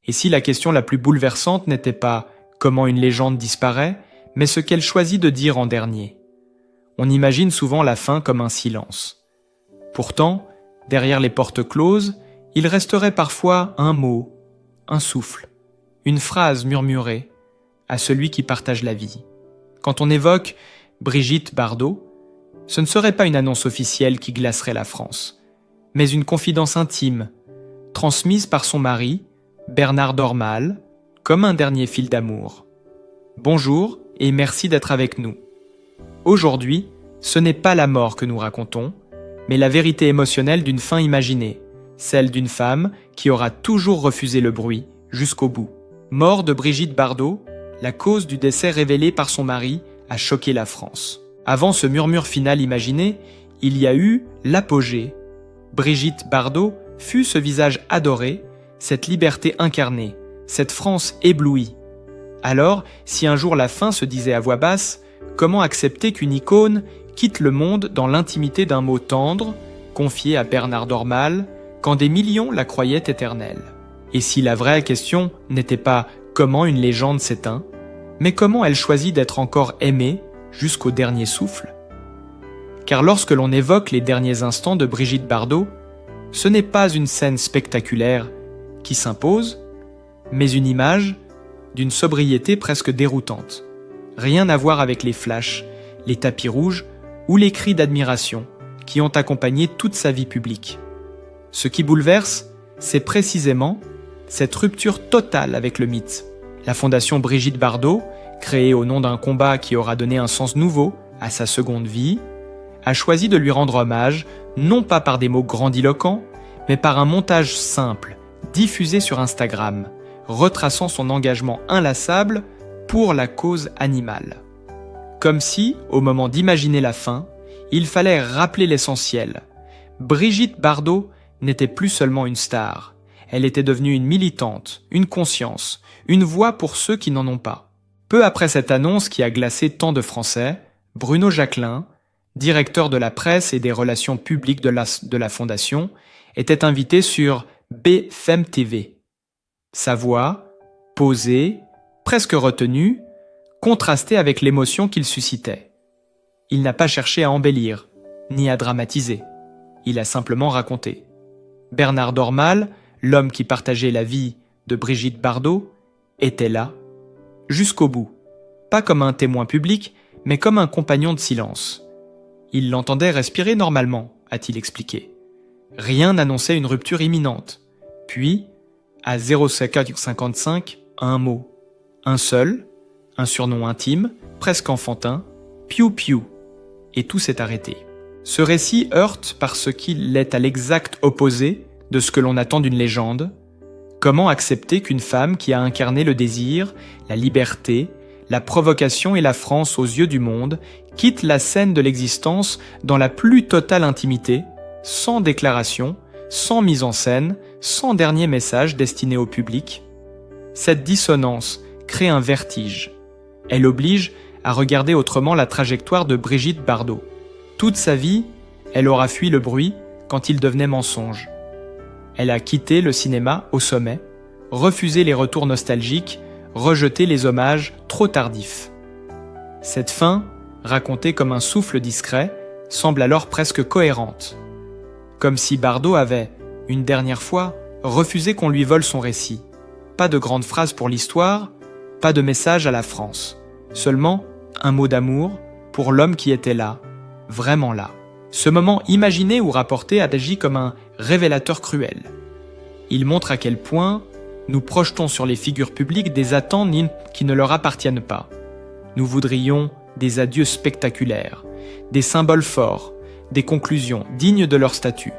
Et si la question la plus bouleversante n'était pas comment une légende disparaît, mais ce qu'elle choisit de dire en dernier? On imagine souvent la fin comme un silence. Pourtant, derrière les portes closes, il resterait parfois un mot, un souffle, une phrase murmurée à celui qui partage la vie. Quand on évoque Brigitte Bardot, ce ne serait pas une annonce officielle qui glacerait la France, mais une confidence intime, transmise par son mari, Bernard Dormal, comme un dernier fil d'amour. Bonjour et merci d'être avec nous. Aujourd'hui, ce n'est pas la mort que nous racontons, mais la vérité émotionnelle d'une fin imaginée, celle d'une femme qui aura toujours refusé le bruit jusqu'au bout. Mort de Brigitte Bardot, la cause du décès révélé par son mari a choqué la France. Avant ce murmure final imaginé, il y a eu l'apogée. Brigitte Bardot fut ce visage adoré, cette liberté incarnée, cette France éblouie. Alors, si un jour la fin se disait à voix basse, comment accepter qu'une icône quitte le monde dans l'intimité d'un mot tendre, confié à Bernard Dormal, quand des millions la croyaient éternelle? Et si la vraie question n'était pas comment une légende s'éteint, mais comment elle choisit d'être encore aimée jusqu'au dernier souffle? Car lorsque l'on évoque les derniers instants de Brigitte Bardot, ce n'est pas une scène spectaculaire qui s'impose, mais une image d'une sobriété presque déroutante. Rien à voir avec les flashs, les tapis rouges ou les cris d'admiration qui ont accompagné toute sa vie publique. Ce qui bouleverse, c'est précisément cette rupture totale avec le mythe. La fondation Brigitte Bardot, créée au nom d'un combat qui aura donné un sens nouveau à sa seconde vie, a choisi de lui rendre hommage, non pas par des mots grandiloquents, mais par un montage simple, diffusé sur Instagram, retraçant son engagement inlassable pour la cause animale. Comme si, au moment d'imaginer la fin, il fallait rappeler l'essentiel. Brigitte Bardot n'était plus seulement une star, elle était devenue une militante, une conscience, une voix pour ceux qui n'en ont pas. Peu après cette annonce qui a glacé tant de Français, Bruno Jacquelin, directeur de la presse et des relations publiques de la Fondation, était invité sur BFM TV. Sa voix, posée, presque retenue, contrastait avec l'émotion qu'il suscitait. Il n'a pas cherché à embellir, ni à dramatiser. Il a simplement raconté. Bernard Dormal, l'homme qui partageait la vie de Brigitte Bardot, était là, jusqu'au bout. Pas comme un témoin public, mais comme un compagnon de silence. Il l'entendait respirer normalement, a-t-il expliqué. Rien n'annonçait une rupture imminente. Puis, à 0,55, un mot. Un seul, un surnom intime, presque enfantin, piou piou. Et tout s'est arrêté. Ce récit heurte parce qu'il est à l'exact opposé de ce que l'on attend d'une légende. Comment accepter qu'une femme qui a incarné le désir, la liberté, la provocation et la France aux yeux du monde quitte la scène de l'existence dans la plus totale intimité, sans déclaration, sans mise en scène, sans dernier message destiné au public? Cette dissonance crée un vertige. Elle oblige à regarder autrement la trajectoire de Brigitte Bardot. Toute sa vie, elle aura fui le bruit quand il devenait mensonge. Elle a quitté le cinéma au sommet, refusé les retours nostalgiques, rejeté les hommages trop tardifs. Cette fin, racontée comme un souffle discret, semble alors presque cohérente. Comme si Bardot avait, une dernière fois, refusé qu'on lui vole son récit. Pas de grandes phrases pour l'histoire, pas de message à la France. Seulement un mot d'amour pour l'homme qui était là, vraiment là. Ce moment imaginé ou rapporté agit comme un révélateur cruel. Il montre à quel point nous projetons sur les figures publiques des attentes qui ne leur appartiennent pas. Nous voudrions des adieux spectaculaires, des symboles forts, des conclusions dignes de leur statut.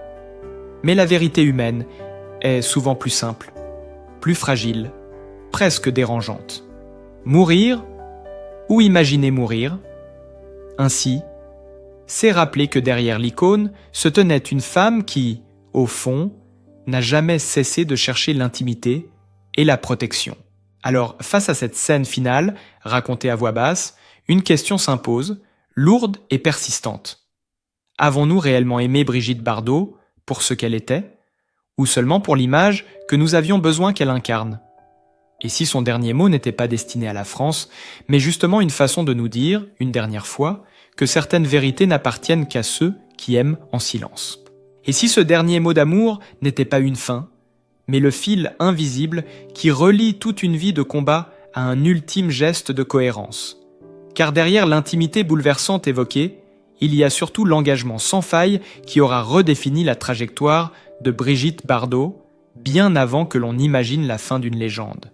Mais la vérité humaine est souvent plus simple, plus fragile, presque dérangeante. Mourir ou imaginer mourir. Ainsi, c'est rappeler que derrière l'icône se tenait une femme qui, au fond, n'a jamais cessé de chercher l'intimité et la protection. Alors, face à cette scène finale, racontée à voix basse, une question s'impose, lourde et persistante. Avons-nous réellement aimé Brigitte Bardot pour ce qu'elle était, ou seulement pour l'image que nous avions besoin qu'elle incarne? Et si son dernier mot n'était pas destiné à la France, mais justement une façon de nous dire, une dernière fois, que certaines vérités n'appartiennent qu'à ceux qui aiment en silence. Et si ce dernier mot d'amour n'était pas une fin, mais le fil invisible qui relie toute une vie de combat à un ultime geste de cohérence. Car derrière l'intimité bouleversante évoquée, il y a surtout l'engagement sans faille qui aura redéfini la trajectoire de Brigitte Bardot, bien avant que l'on imagine la fin d'une légende.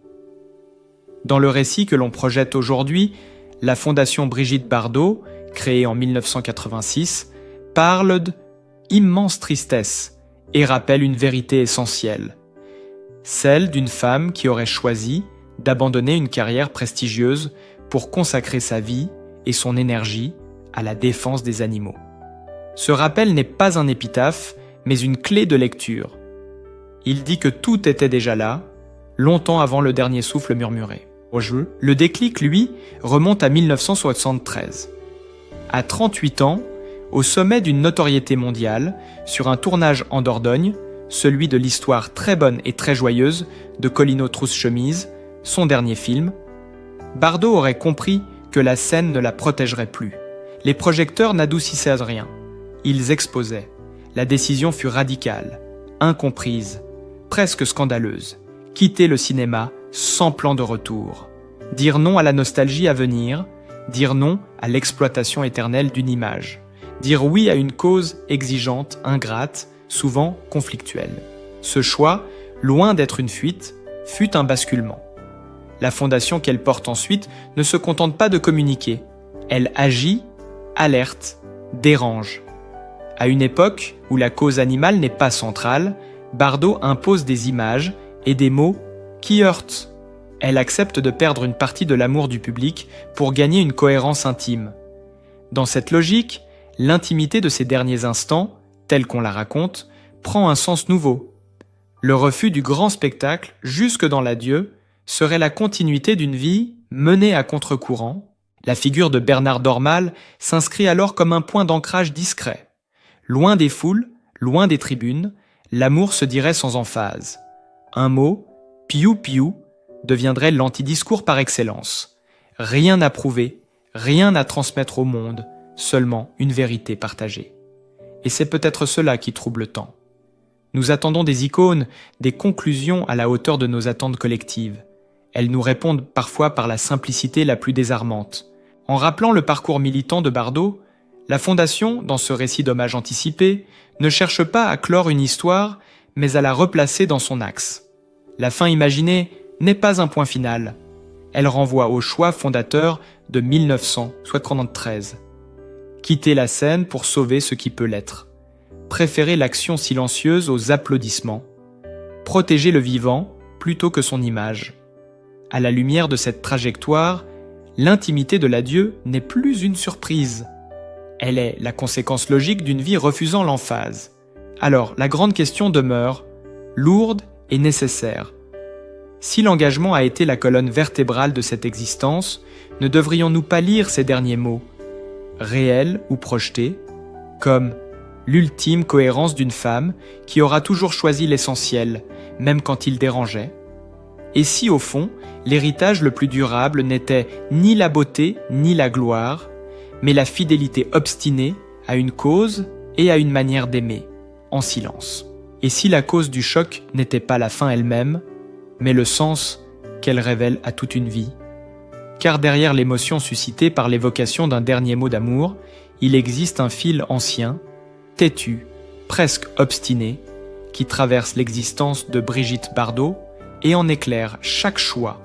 Dans le récit que l'on projette aujourd'hui, la Fondation Brigitte Bardot, créée en 1986, parle d'immense tristesse et rappelle une vérité essentielle. Celle d'une femme qui aurait choisi d'abandonner une carrière prestigieuse pour consacrer sa vie et son énergie à la défense des animaux. Ce rappel n'est pas un épitaphe, mais une clé de lecture. Il dit que tout était déjà là, longtemps avant le dernier souffle murmuré. Le déclic, lui, remonte à 1973. À 38 ans, au sommet d'une notoriété mondiale, sur un tournage en Dordogne, celui de l'histoire très bonne et très joyeuse de Colino Trousse-Chemise, son dernier film, Bardot aurait compris que la scène ne la protégerait plus. Les projecteurs n'adoucissaient rien. Ils exposaient. La décision fut radicale, incomprise, presque scandaleuse. Quitter le cinéma sans plan de retour. Dire non à la nostalgie à venir, dire non à l'exploitation éternelle d'une image. Dire oui à une cause exigeante, ingrate, souvent conflictuelle. Ce choix, loin d'être une fuite, fut un basculement. La fondation qu'elle porte ensuite ne se contente pas de communiquer. Elle agit, alerte, dérange. À une époque où la cause animale n'est pas centrale, Bardot impose des images et des mots qui heurtent. Elle accepte de perdre une partie de l'amour du public pour gagner une cohérence intime. Dans cette logique, l'intimité de ces derniers instants, telle qu'on la raconte, prend un sens nouveau. Le refus du grand spectacle, jusque dans l'adieu, serait la continuité d'une vie menée à contre-courant. La figure de Bernard Dormal s'inscrit alors comme un point d'ancrage discret. Loin des foules, loin des tribunes, l'amour se dirait sans emphase. Un mot, piou-piou, deviendrait l'antidiscours par excellence. Rien à prouver, rien à transmettre au monde, seulement une vérité partagée. Et c'est peut-être cela qui trouble tant. Nous attendons des icônes, des conclusions à la hauteur de nos attentes collectives. Elles nous répondent parfois par la simplicité la plus désarmante. En rappelant le parcours militant de Bardot, la Fondation, dans ce récit d'hommage anticipé, ne cherche pas à clore une histoire, mais à la replacer dans son axe. La fin imaginée n'est pas un point final. Elle renvoie au choix fondateur de 1973. Quitter la scène pour sauver ce qui peut l'être. Préférer l'action silencieuse aux applaudissements. Protéger le vivant plutôt que son image. À la lumière de cette trajectoire, l'intimité de l'adieu n'est plus une surprise. Elle est la conséquence logique d'une vie refusant l'emphase. Alors, la grande question demeure, lourde et nécessaire. Si l'engagement a été la colonne vertébrale de cette existence, ne devrions-nous pas lire ces derniers mots, réels ou projetés, comme l'ultime cohérence d'une femme qui aura toujours choisi l'essentiel, même quand il dérangeait? Et si, au fond, l'héritage le plus durable n'était ni la beauté ni la gloire, mais la fidélité obstinée à une cause et à une manière d'aimer, en silence? Et si la cause du choc n'était pas la fin elle-même, mais le sens qu'elle révèle à toute une vie? Car derrière l'émotion suscitée par l'évocation d'un dernier mot d'amour, il existe un fil ancien, têtu, presque obstiné, qui traverse l'existence de Brigitte Bardot et en éclaire chaque choix,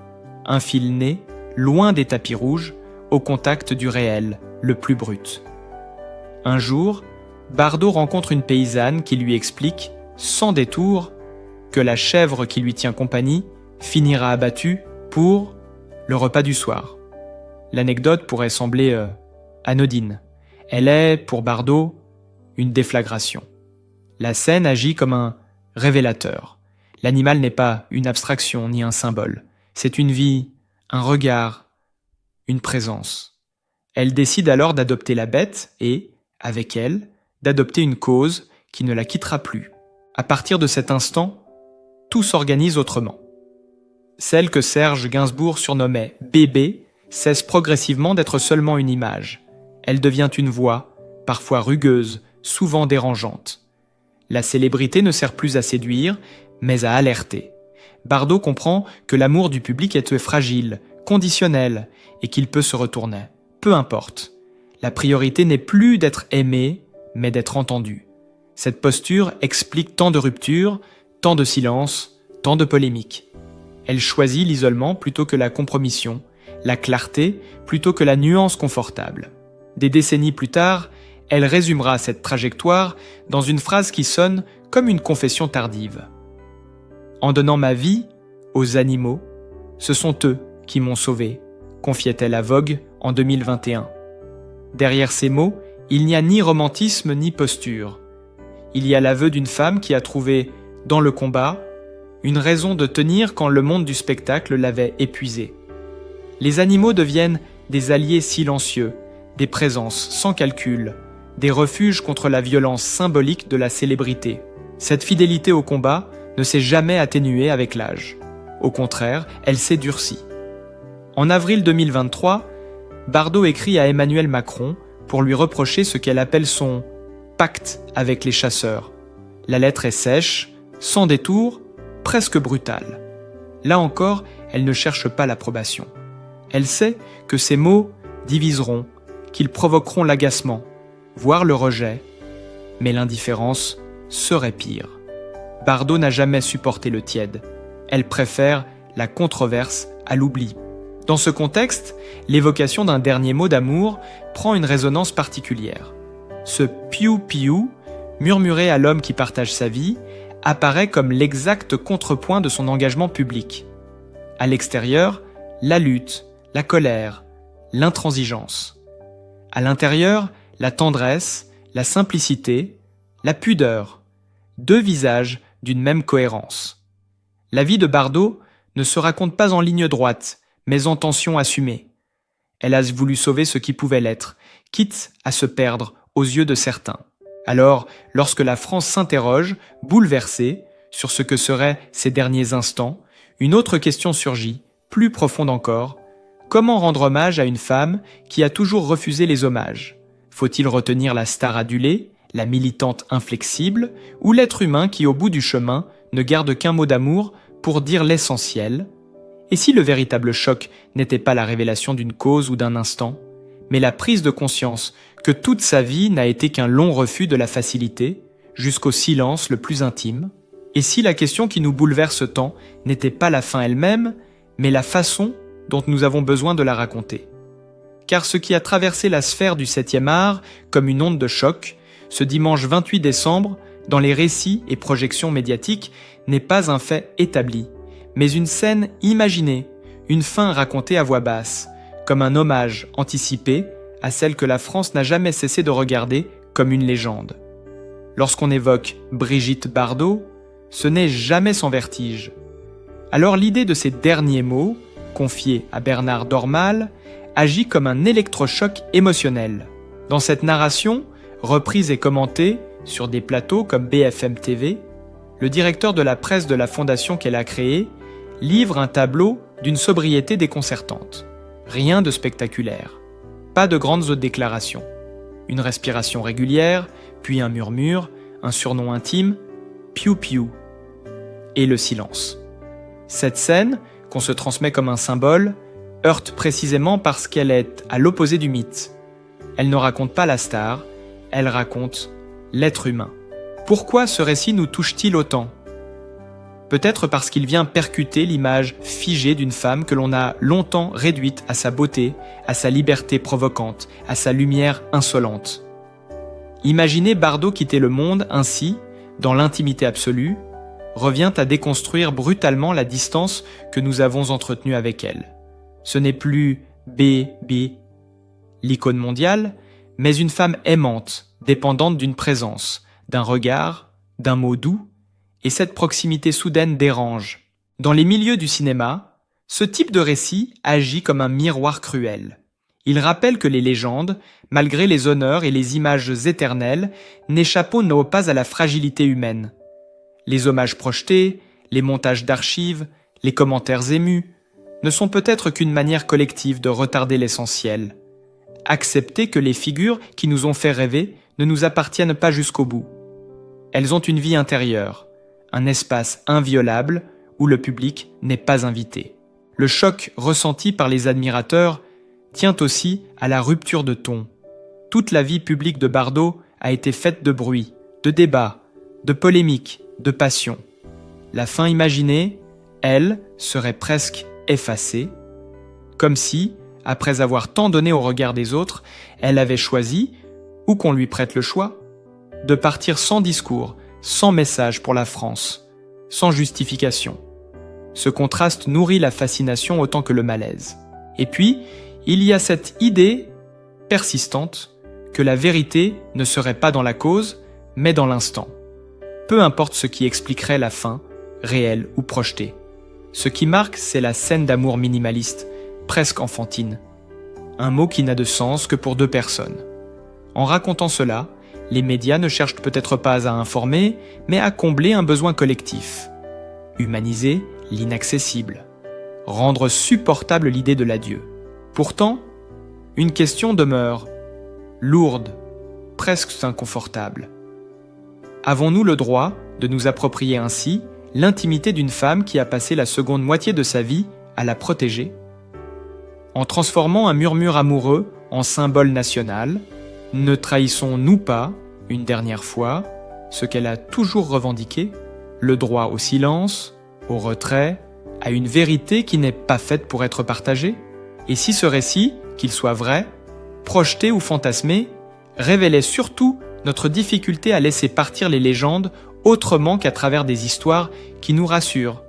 un fil né, loin des tapis rouges, au contact du réel, le plus brut. Un jour, Bardot rencontre une paysanne qui lui explique, sans détour, que la chèvre qui lui tient compagnie finira abattue pour le repas du soir. L'anecdote pourrait sembler anodine. Elle est, pour Bardot, une déflagration. La scène agit comme un révélateur. L'animal n'est pas une abstraction ni un symbole. C'est une vie, un regard, une présence. Elle décide alors d'adopter la bête et, avec elle, d'adopter une cause qui ne la quittera plus. À partir de cet instant, tout s'organise autrement. Celle que Serge Gainsbourg surnommait « bébé » cesse progressivement d'être seulement une image. Elle devient une voix, parfois rugueuse, souvent dérangeante. La célébrité ne sert plus à séduire, mais à alerter. Bardot comprend que l'amour du public est fragile, conditionnel, et qu'il peut se retourner. Peu importe. La priorité n'est plus d'être aimé, mais d'être entendu. Cette posture explique tant de ruptures, tant de silences, tant de polémiques. Elle choisit l'isolement plutôt que la compromission, la clarté plutôt que la nuance confortable. Des décennies plus tard, elle résumera cette trajectoire dans une phrase qui sonne comme une confession tardive. « En donnant ma vie aux animaux, ce sont eux qui m'ont sauvé », confiait-elle à Vogue en 2021. Derrière ces mots, il n'y a ni romantisme ni posture. Il y a l'aveu d'une femme qui a trouvé, dans le combat, une raison de tenir quand le monde du spectacle l'avait épuisé. Les animaux deviennent des alliés silencieux, des présences sans calcul, des refuges contre la violence symbolique de la célébrité. Cette fidélité au combat ne s'est jamais atténuée avec l'âge. Au contraire, elle s'est durcie. En avril 2023, Bardot écrit à Emmanuel Macron pour lui reprocher ce qu'elle appelle son « pacte avec les chasseurs ». La lettre est sèche, sans détour, presque brutale. Là encore, elle ne cherche pas l'approbation. Elle sait que ces mots diviseront, qu'ils provoqueront l'agacement, voire le rejet, mais l'indifférence serait pire. Bardot n'a jamais supporté le tiède. Elle préfère la controverse à l'oubli. Dans ce contexte, l'évocation d'un dernier mot d'amour prend une résonance particulière. Ce « piou-piou » murmuré à l'homme qui partage sa vie apparaît comme l'exact contrepoint de son engagement public. À l'extérieur, la lutte, la colère, l'intransigeance. À l'intérieur, la tendresse, la simplicité, la pudeur. Deux visages d'une même cohérence. La vie de Bardot ne se raconte pas en ligne droite, mais en tension assumée. Elle a voulu sauver ce qui pouvait l'être, quitte à se perdre aux yeux de certains. Alors, lorsque la France s'interroge, bouleversée, sur ce que seraient ces derniers instants, une autre question surgit, plus profonde encore. Comment rendre hommage à une femme qui a toujours refusé les hommages? Faut-il retenir la star adulée, la militante inflexible, ou l'être humain qui, au bout du chemin, ne garde qu'un mot d'amour pour dire l'essentiel? Et si le véritable choc n'était pas la révélation d'une cause ou d'un instant, mais la prise de conscience que toute sa vie n'a été qu'un long refus de la facilité, jusqu'au silence le plus intime? Et si la question qui nous bouleverse tant n'était pas la fin elle-même, mais la façon dont nous avons besoin de la raconter? Car ce qui a traversé la sphère du 7e art comme une onde de choc, ce dimanche 28 décembre, dans les récits et projections médiatiques, n'est pas un fait établi, mais une scène imaginée, une fin racontée à voix basse, comme un hommage anticipé à celle que la France n'a jamais cessé de regarder comme une légende. Lorsqu'on évoque Brigitte Bardot, ce n'est jamais sans vertige. Alors l'idée de ces derniers mots, confiés à Bernard Dormal, agit comme un électrochoc émotionnel. Dans cette narration, reprise et commentée sur des plateaux comme BFM TV, le directeur de la presse de la fondation qu'elle a créée livre un tableau d'une sobriété déconcertante. Rien de spectaculaire. Pas de grandes déclarations. Une respiration régulière, puis un murmure, un surnom intime, piou-piou. Et le silence. Cette scène, qu'on se transmet comme un symbole, heurte précisément parce qu'elle est à l'opposé du mythe. Elle ne raconte pas la star, elle raconte l'être humain. Pourquoi ce récit nous touche-t-il autant? Peut-être parce qu'il vient percuter l'image figée d'une femme que l'on a longtemps réduite à sa beauté, à sa liberté provocante, à sa lumière insolente. Imaginer Bardot quitter le monde ainsi, dans l'intimité absolue, revient à déconstruire brutalement la distance que nous avons entretenue avec elle. Ce n'est plus B, l'icône mondiale, mais une femme aimante, dépendante d'une présence, d'un regard, d'un mot doux, et cette proximité soudaine dérange. Dans les milieux du cinéma, ce type de récit agit comme un miroir cruel. Il rappelle que les légendes, malgré les honneurs et les images éternelles, n'échappent pas à la fragilité humaine. Les hommages projetés, les montages d'archives, les commentaires émus, ne sont peut-être qu'une manière collective de retarder l'essentiel. Accepter que les figures qui nous ont fait rêver ne nous appartiennent pas jusqu'au bout. Elles ont une vie intérieure, un espace inviolable où le public n'est pas invité. Le choc ressenti par les admirateurs tient aussi à la rupture de ton. Toute la vie publique de Bardot a été faite de bruit, de débats, de polémiques, de passion. La fin imaginée, elle, serait presque effacée, comme si, après avoir tant donné au regard des autres, elle avait choisi, ou qu'on lui prête le choix, de partir sans discours, sans message pour la France, sans justification. Ce contraste nourrit la fascination autant que le malaise. Et puis, il y a cette idée persistante que la vérité ne serait pas dans la cause, mais dans l'instant. Peu importe ce qui expliquerait la fin, réelle ou projetée. Ce qui marque, c'est la scène d'amour minimaliste, presque enfantine. Un mot qui n'a de sens que pour deux personnes. En racontant cela, les médias ne cherchent peut-être pas à informer, mais à combler un besoin collectif. Humaniser l'inaccessible. Rendre supportable l'idée de l'adieu. Pourtant, une question demeure, lourde, presque inconfortable. Avons-nous le droit de nous approprier ainsi l'intimité d'une femme qui a passé la seconde moitié de sa vie à la protéger? En transformant un murmure amoureux en symbole national, ne trahissons-nous pas, une dernière fois, ce qu'elle a toujours revendiqué, le droit au silence, au retrait, à une vérité qui n'est pas faite pour être partagée? Et si ce récit, qu'il soit vrai, projeté ou fantasmé, révélait surtout notre difficulté à laisser partir les légendes autrement qu'à travers des histoires qui nous rassurent?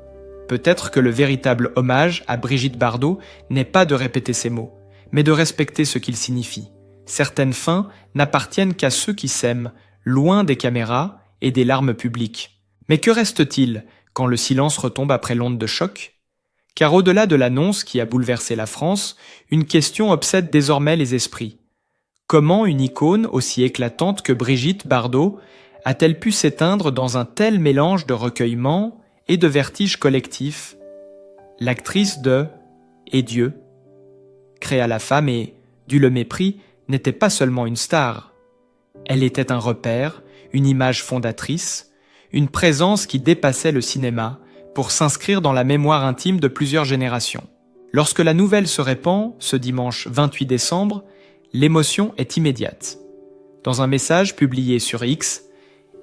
Peut-être que le véritable hommage à Brigitte Bardot n'est pas de répéter ces mots, mais de respecter ce qu'ils signifient. Certaines fins n'appartiennent qu'à ceux qui s'aiment, loin des caméras et des larmes publiques. Mais que reste-t-il quand le silence retombe après l'onde de choc? Car au-delà de l'annonce qui a bouleversé la France, une question obsède désormais les esprits. Comment une icône aussi éclatante que Brigitte Bardot a-t-elle pu s'éteindre dans un tel mélange de recueillement et de vertige collectif? L'actrice de « Et Dieu » créa la femme et, dû le mépris, n'était pas seulement une star. Elle était un repère, une image fondatrice, une présence qui dépassait le cinéma pour s'inscrire dans la mémoire intime de plusieurs générations. Lorsque la nouvelle se répand, ce dimanche 28 décembre, l'émotion est immédiate. Dans un message publié sur X,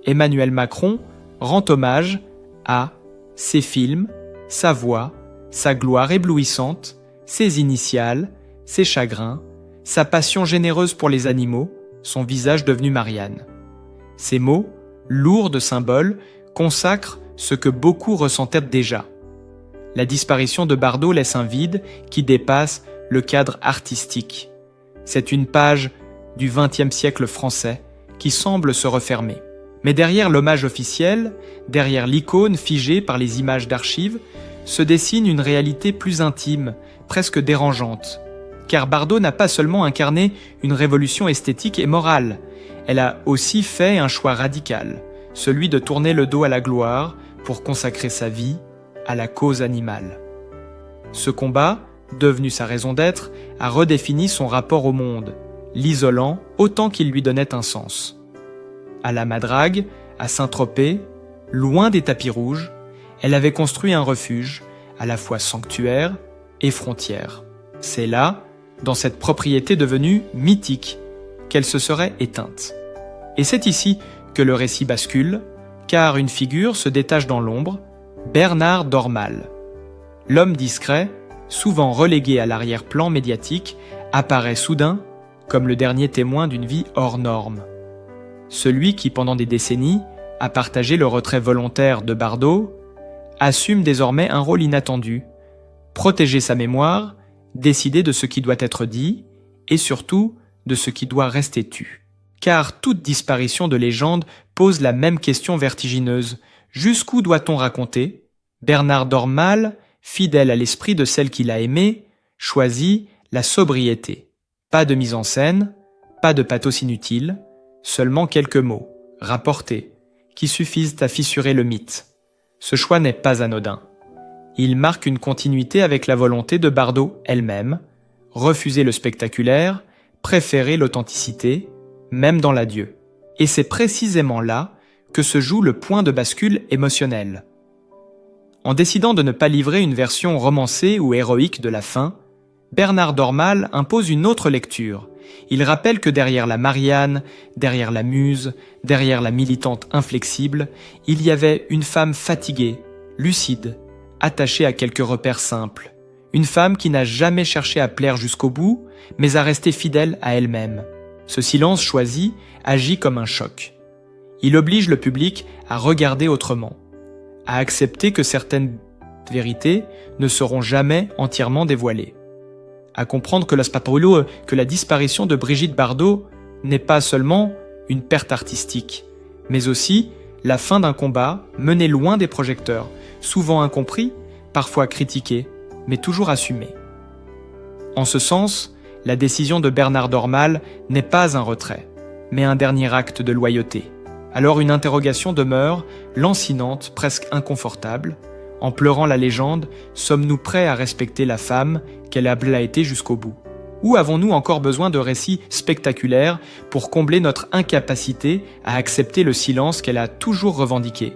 Emmanuel Macron rend hommage à ses films, sa voix, sa gloire éblouissante, ses initiales, ses chagrins, sa passion généreuse pour les animaux, son visage devenu Marianne. Ces mots, lourds de symboles, consacrent ce que beaucoup ressentaient déjà. La disparition de Bardot laisse un vide qui dépasse le cadre artistique. C'est une page du XXe siècle français qui semble se refermer. Mais derrière l'hommage officiel, derrière l'icône figée par les images d'archives, se dessine une réalité plus intime, presque dérangeante. Car Bardot n'a pas seulement incarné une révolution esthétique et morale, elle a aussi fait un choix radical, celui de tourner le dos à la gloire pour consacrer sa vie à la cause animale. Ce combat, devenu sa raison d'être, a redéfini son rapport au monde, l'isolant autant qu'il lui donnait un sens. À la Madrague, à Saint-Tropez, loin des tapis rouges, elle avait construit un refuge, à la fois sanctuaire et frontière. C'est là, dans cette propriété devenue mythique, qu'elle se serait éteinte. Et c'est ici que le récit bascule, car une figure se détache dans l'ombre, Bernard Dormal. L'homme discret, souvent relégué à l'arrière-plan médiatique, apparaît soudain comme le dernier témoin d'une vie hors norme. Celui qui, pendant des décennies, a partagé le retrait volontaire de Bardot, assume désormais un rôle inattendu, protéger sa mémoire, décider de ce qui doit être dit, et surtout de ce qui doit rester tu. Car toute disparition de légende pose la même question vertigineuse. Jusqu'où doit-on raconter? Bernard Dormal, fidèle à l'esprit de celle qu'il a aimée, choisit la sobriété. Pas de mise en scène, pas de pathos inutile, seulement quelques mots, rapportés, qui suffisent à fissurer le mythe. Ce choix n'est pas anodin. Il marque une continuité avec la volonté de Bardot elle-même, refuser le spectaculaire, préférer l'authenticité, même dans l'adieu. Et c'est précisément là que se joue le point de bascule émotionnel. En décidant de ne pas livrer une version romancée ou héroïque de la fin, Bernard Dormal impose une autre lecture. Il rappelle que derrière la Marianne, derrière la muse, derrière la militante inflexible, il y avait une femme fatiguée, lucide, attachée à quelques repères simples. Une femme qui n'a jamais cherché à plaire jusqu'au bout, mais à rester fidèle à elle-même. Ce silence choisi agit comme un choc. Il oblige le public à regarder autrement, à accepter que certaines vérités ne seront jamais entièrement dévoilées, à comprendre que la disparition de Brigitte Bardot n'est pas seulement une perte artistique, mais aussi la fin d'un combat mené loin des projecteurs, souvent incompris, parfois critiqué, mais toujours assumé. En ce sens, la décision de Bernard Dormal n'est pas un retrait, mais un dernier acte de loyauté. Alors une interrogation demeure, lancinante, presque inconfortable. En pleurant la légende, sommes-nous prêts à respecter la femme qu'elle a été jusqu'au bout? Ou avons-nous encore besoin de récits spectaculaires pour combler notre incapacité à accepter le silence qu'elle a toujours revendiqué?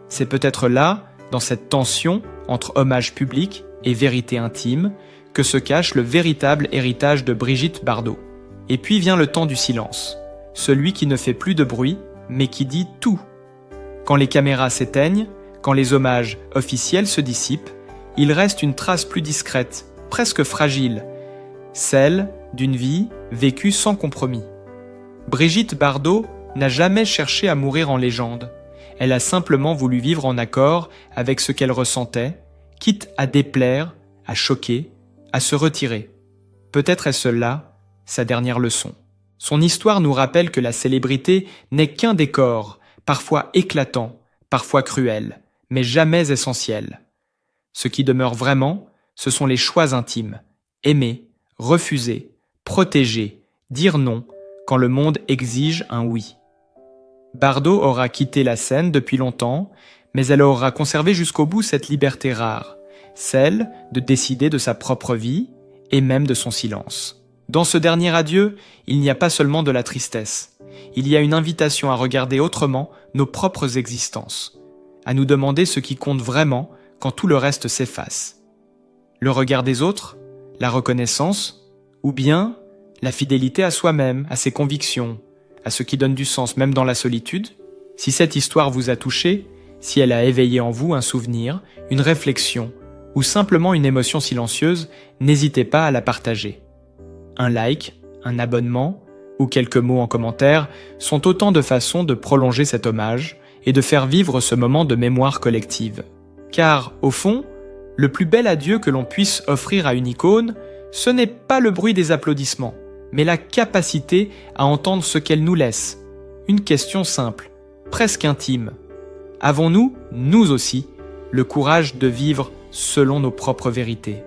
C'est peut-être là, dans cette tension entre hommage public et vérité intime, que se cache le véritable héritage de Brigitte Bardot. Et puis vient le temps du silence, celui qui ne fait plus de bruit, mais qui dit tout. Quand les caméras s'éteignent, quand les hommages officiels se dissipent, il reste une trace plus discrète, presque fragile, celle d'une vie vécue sans compromis. Brigitte Bardot n'a jamais cherché à mourir en légende. Elle a simplement voulu vivre en accord avec ce qu'elle ressentait, quitte à déplaire, à choquer, à se retirer. Peut-être est-ce là sa dernière leçon. Son histoire nous rappelle que la célébrité n'est qu'un décor, parfois éclatant, parfois cruel, mais jamais essentiel. Ce qui demeure vraiment, ce sont les choix intimes. Aimer, refuser, protéger, dire non, quand le monde exige un oui. Bardot aura quitté la scène depuis longtemps, mais elle aura conservé jusqu'au bout cette liberté rare, celle de décider de sa propre vie et même de son silence. Dans ce dernier adieu, il n'y a pas seulement de la tristesse, il y a une invitation à regarder autrement nos propres existences, à nous demander ce qui compte vraiment quand tout le reste s'efface. Le regard des autres, la reconnaissance, ou bien la fidélité à soi-même, à ses convictions, à ce qui donne du sens même dans la solitude. Si cette histoire vous a touché, si elle a éveillé en vous un souvenir, une réflexion, ou simplement une émotion silencieuse, n'hésitez pas à la partager. Un like, un abonnement ou quelques mots en commentaire sont autant de façons de prolonger cet hommage et de faire vivre ce moment de mémoire collective. Car, au fond, le plus bel adieu que l'on puisse offrir à une icône, ce n'est pas le bruit des applaudissements, mais la capacité à entendre ce qu'elle nous laisse. Une question simple, presque intime. Avons-nous, nous aussi, le courage de vivre selon nos propres vérités ?